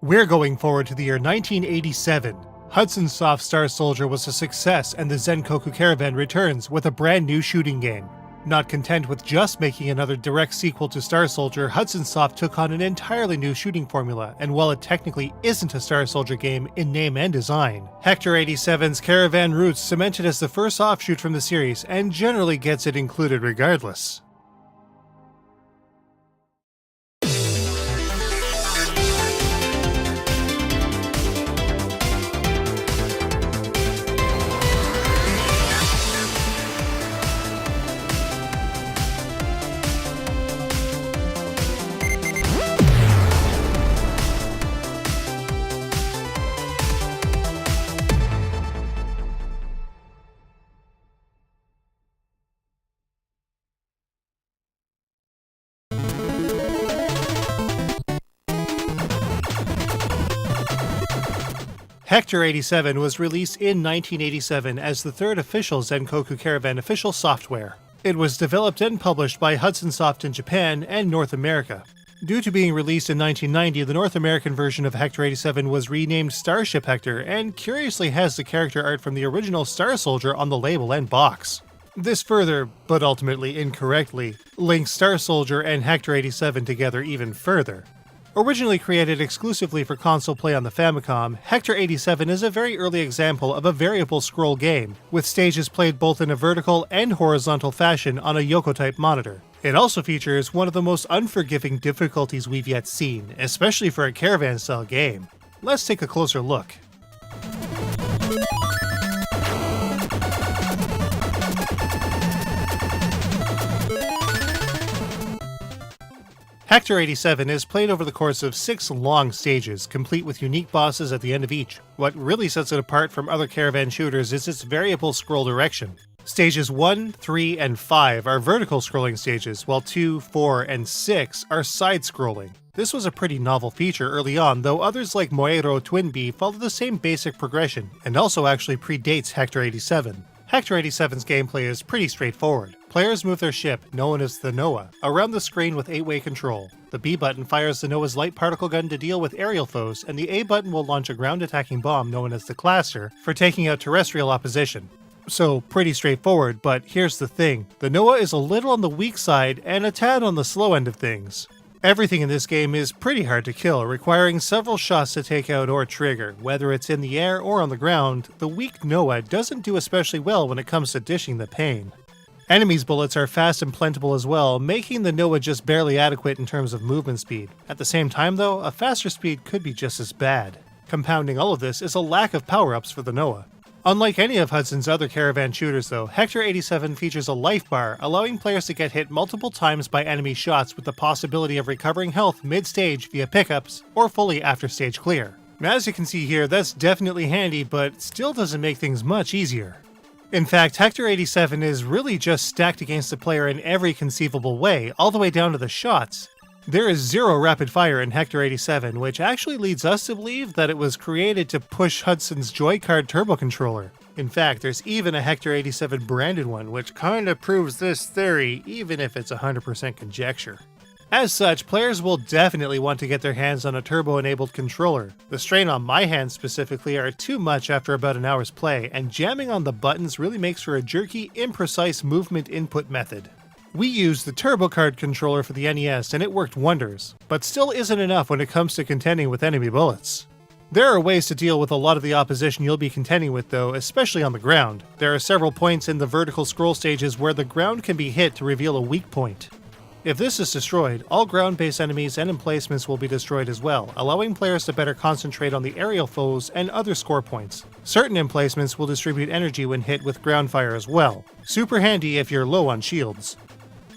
We're going forward to the year 1987. Hudson Soft Star Soldier was a success, and the Zenkoku Caravan returns with a brand new shooting game. Not content with just making another direct sequel to Star Soldier, Hudson Soft took on an entirely new shooting formula, and while it technically isn't a Star Soldier game in name and design, Hector 87's Caravan roots cement it as the first offshoot from the series, and generally gets it included regardless. Hector 87 was released in 1987 as the third official Zenkoku Caravan official software. It was developed and published by Hudson Soft in Japan and North America. Due to being released in 1990, the North American version of Hector 87 was renamed Starship Hector and curiously has the character art from the original Star Soldier on the label and box. This further, but ultimately incorrectly, links Star Soldier and Hector 87 together even further. Originally created exclusively for console play on the Famicom, Hector 87 is a very early example of a variable scroll game, with stages played both in a vertical and horizontal fashion on a Yoko-type monitor. It also features one of the most unforgiving difficulties we've yet seen, especially for a Caravan-style game. Let's take a closer look. Hector 87 is played over the course of 6 long stages, complete with unique bosses at the end of each. What really sets it apart from other Caravan shooters is its variable scroll direction. Stages 1, 3, and 5 are vertical scrolling stages, while 2, 4, and 6 are side-scrolling. This was a pretty novel feature early on, though others like Moero Twin Bee follow the same basic progression, and also actually predates Hector 87. Hector 87's gameplay is pretty straightforward. Players move their ship, known as the NOAA, around the screen with 8-way control. The B button fires the NOAA's light particle gun to deal with aerial foes, and the A button will launch a ground-attacking bomb known as the Cluster for taking out terrestrial opposition. So, pretty straightforward, but here's the thing. The NOAA is a little on the weak side and a tad on the slow end of things. Everything in this game is pretty hard to kill, requiring several shots to take out or trigger. Whether it's in the air or on the ground, the weak NOAA doesn't do especially well when it comes to dishing the pain. Enemies' bullets are fast and plentiful as well, making the NOAA just barely adequate in terms of movement speed. At the same time though, a faster speed could be just as bad. Compounding all of this is a lack of power-ups for the NOAA. Unlike any of Hudson's other Caravan shooters though, Hector 87 features a life bar, allowing players to get hit multiple times by enemy shots with the possibility of recovering health mid-stage via pickups, or fully after stage clear. As you can see here, that's definitely handy, but still doesn't make things much easier. In fact, Hector 87 is really just stacked against the player in every conceivable way, all the way down to the shots. There is zero rapid fire in Hector 87, which actually leads us to believe that it was created to push Hudson's Joy-Card turbo controller. In fact, there's even a Hector 87 branded one, which kinda proves this theory, even if it's 100% conjecture. As such, players will definitely want to get their hands on a turbo-enabled controller. The strain on my hands specifically are too much after about an hour's play, and jamming on the buttons really makes for a jerky, imprecise movement input method. We used the Turbo Card controller for the NES and it worked wonders, but still isn't enough when it comes to contending with enemy bullets. There are ways to deal with a lot of the opposition you'll be contending with though, especially on the ground. There are several points in the vertical scroll stages where the ground can be hit to reveal a weak point. If this is destroyed, all ground-based enemies and emplacements will be destroyed as well, allowing players to better concentrate on the aerial foes and other score points. Certain emplacements will distribute energy when hit with ground fire as well. Super handy if you're low on shields.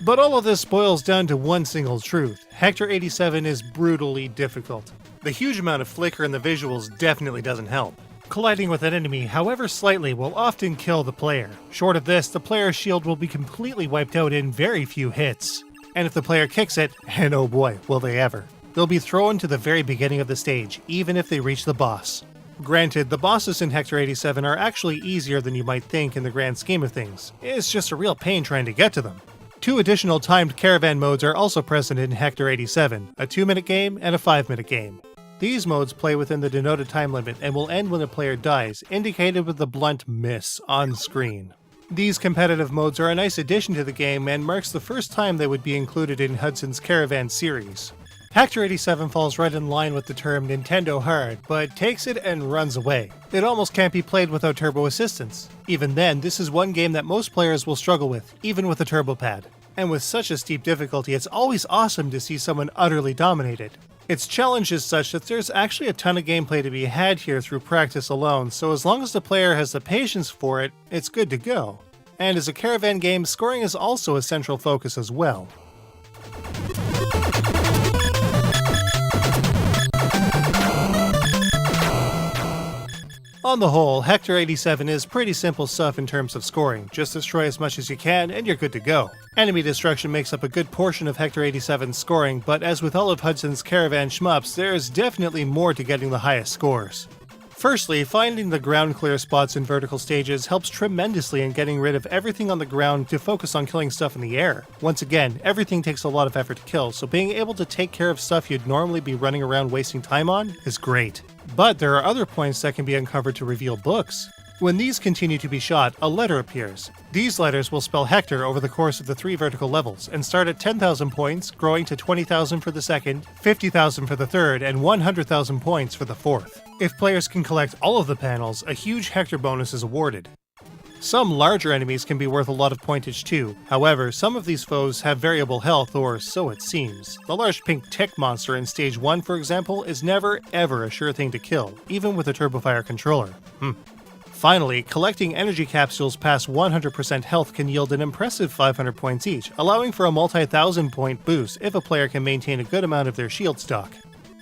But all of this boils down to one single truth. Hector 87 is brutally difficult. The huge amount of flicker in the visuals definitely doesn't help. Colliding with an enemy, however slightly, will often kill the player. Short of this, the player's shield will be completely wiped out in very few hits. And if the player kicks it, and oh boy, will they ever, they'll be thrown to the very beginning of the stage, even if they reach the boss. Granted, the bosses in Hector 87 are actually easier than you might think in the grand scheme of things. It's just a real pain trying to get to them. 2 additional timed caravan modes are also present in Hector 87, a 2-minute game and a 5-minute game. These modes play within the denoted time limit and will end when a player dies, indicated with the blunt miss on screen. These competitive modes are a nice addition to the game and marks the first time they would be included in Hudson's Caravan series. Hector 87 falls right in line with the term Nintendo Hard, but takes it and runs away. It almost can't be played without turbo assistance. Even then, this is one game that most players will struggle with, even with a turbo pad. And with such a steep difficulty, it's always awesome to see someone utterly dominate it. Its challenge is such that there's actually a ton of gameplay to be had here through practice alone, so as long as the player has the patience for it, it's good to go. And as a caravan game, scoring is also a central focus as well. On the whole, Hector 87 is pretty simple stuff in terms of scoring. Just destroy as much as you can and you're good to go. Enemy destruction makes up a good portion of Hector 87's scoring, but as with all of Hudson's caravan shmups, there's definitely more to getting the highest scores. Firstly, finding the ground clear spots in vertical stages helps tremendously in getting rid of everything on the ground to focus on killing stuff in the air. Once again, everything takes a lot of effort to kill, so being able to take care of stuff you'd normally be running around wasting time on is great. But there are other points that can be uncovered to reveal books. When these continue to be shot, a letter appears. These letters will spell Hector over the course of the 3 vertical levels, and start at 10,000 points, growing to 20,000 for the second, 50,000 for the third, and 100,000 points for the fourth. If players can collect all of the panels, a huge Hector bonus is awarded. Some larger enemies can be worth a lot of pointage too. However, some of these foes have variable health, or so it seems. The large pink tick monster in Stage 1, for example, is never ever a sure thing to kill, even with a Turbofire controller. Finally, collecting energy capsules past 100% health can yield an impressive 500 points each, allowing for a multi-thousand point boost if a player can maintain a good amount of their shield stock.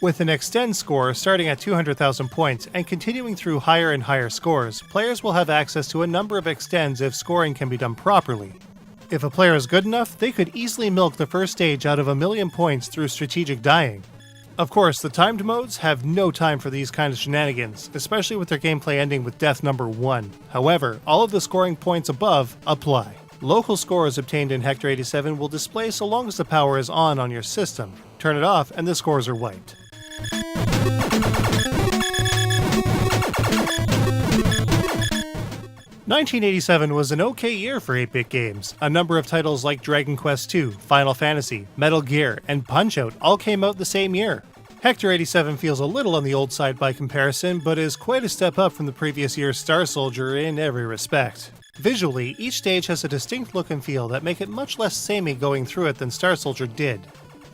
With an Extend score starting at 200,000 points and continuing through higher and higher scores, players will have access to a number of Extends if scoring can be done properly. If a player is good enough, they could easily milk the first stage out of 1,000,000 points through strategic dying. Of course, the timed modes have no time for these kind of shenanigans, especially with their gameplay ending with death number 1. However, all of the scoring points above apply. Local scores obtained in Hector 87 will display so long as the power is on your system. Turn it off and the scores are wiped. "1987 was an okay year for 8-bit games. A number of titles like Dragon Quest II, Final Fantasy, Metal Gear, and Punch-Out all came out the same year. Hector 87 feels a little on the old side by comparison, but is quite a step up from the previous year's Star Soldier in every respect. Visually, each stage has a distinct look and feel that make it much less samey going through it than Star Soldier did.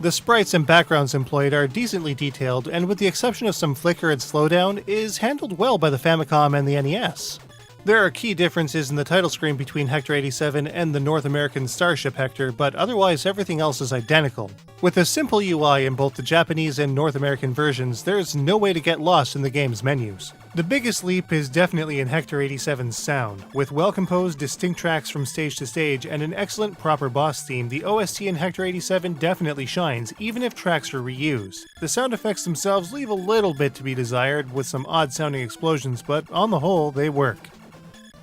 The sprites and backgrounds employed are decently detailed, and with the exception of some flicker and slowdown, is handled well by the Famicom and the NES. There are key differences in the title screen between Hector 87 and the North American Starship Hector, but otherwise everything else is identical. With a simple UI in both the Japanese and North American versions, there's no way to get lost in the game's menus. The biggest leap is definitely in Hector 87's sound. With well-composed, distinct tracks from stage to stage and an excellent proper boss theme, the OST in Hector 87 definitely shines, even if tracks are reused. The sound effects themselves leave a little bit to be desired, with some odd-sounding explosions, but on the whole, they work.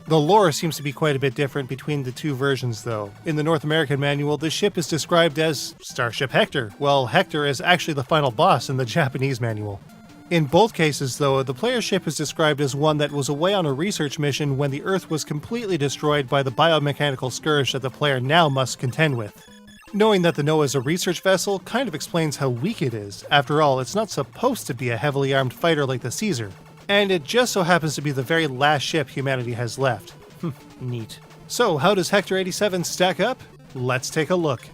The lore seems to be quite a bit different between the two versions though. In the North American manual, the ship is described as Starship Hector, while Hector is actually the final boss in the Japanese manual. In both cases though, the player ship is described as one that was away on a research mission when the Earth was completely destroyed by the biomechanical scourge that the player now must contend with. Knowing that the Noah is a research vessel kind of explains how weak it is. After all, it's not supposed to be a heavily armed fighter like the Caesar. And it just so happens to be the very last ship humanity has left. Neat. So, how does Hector 87 stack up? Let's take a look.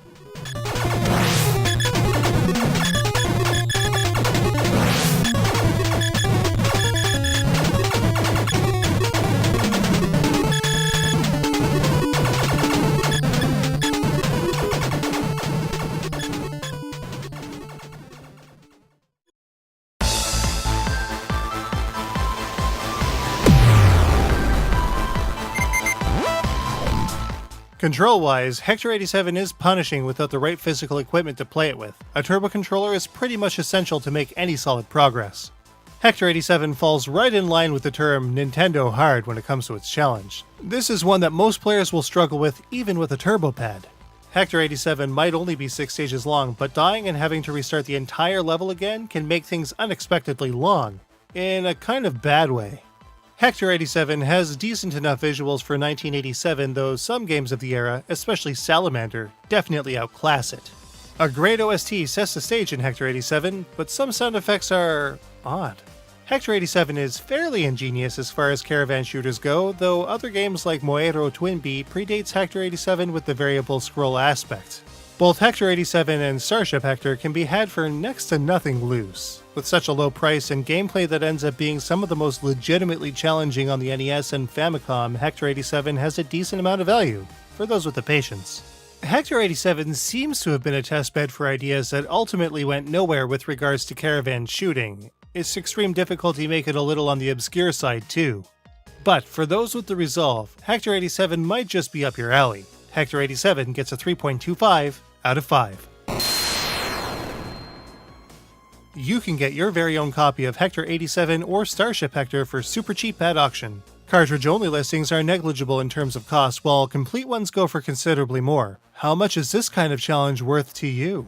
Control-wise, Hector 87 is punishing without the right physical equipment to play it with. A turbo controller is pretty much essential to make any solid progress. Hector 87 falls right in line with the term Nintendo Hard when it comes to its challenge. This is one that most players will struggle with even with a turbo pad. Hector 87 might only be 6 stages long, but dying and having to restart the entire level again can make things unexpectedly long, in a kind of bad way. Hector 87 has decent enough visuals for 1987, though some games of the era, especially Salamander, definitely outclass it. A great OST sets the stage in Hector 87, but some sound effects are odd. Hector 87 is fairly ingenious as far as caravan shooters go, though other games like Moero Twinbee predates Hector 87 with the variable scroll aspect. Both Hector 87 and Starship Hector can be had for next to nothing loose. With such a low price and gameplay that ends up being some of the most legitimately challenging on the NES and Famicom, Hector 87 has a decent amount of value, for those with the patience. Hector 87 seems to have been a testbed for ideas that ultimately went nowhere with regards to caravan shooting. Its extreme difficulty make it a little on the obscure side too. But for those with the resolve, Hector 87 might just be up your alley. Hector 87 gets a 3.25 out of 5. You can get your very own copy of Hector 87 or Starship Hector for super cheap at auction. Cartridge-only listings are negligible in terms of cost, while complete ones go for considerably more. How much is this kind of challenge worth to you?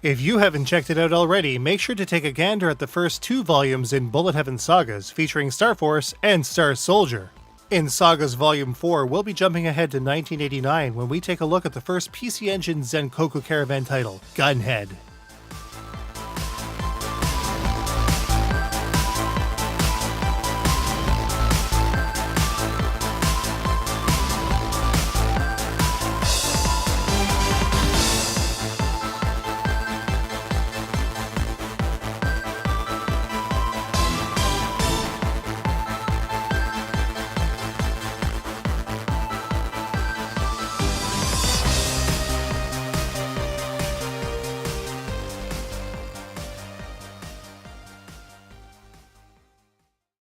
If you haven't checked it out already, make sure to take a gander at the first 2 volumes in Bullet Heaven Sagas, featuring Star Force and Star Soldier. In Sagas Volume 4, we'll be jumping ahead to 1989 when we take a look at the first PC Engine Zenkoku Caravan title, Gunhead.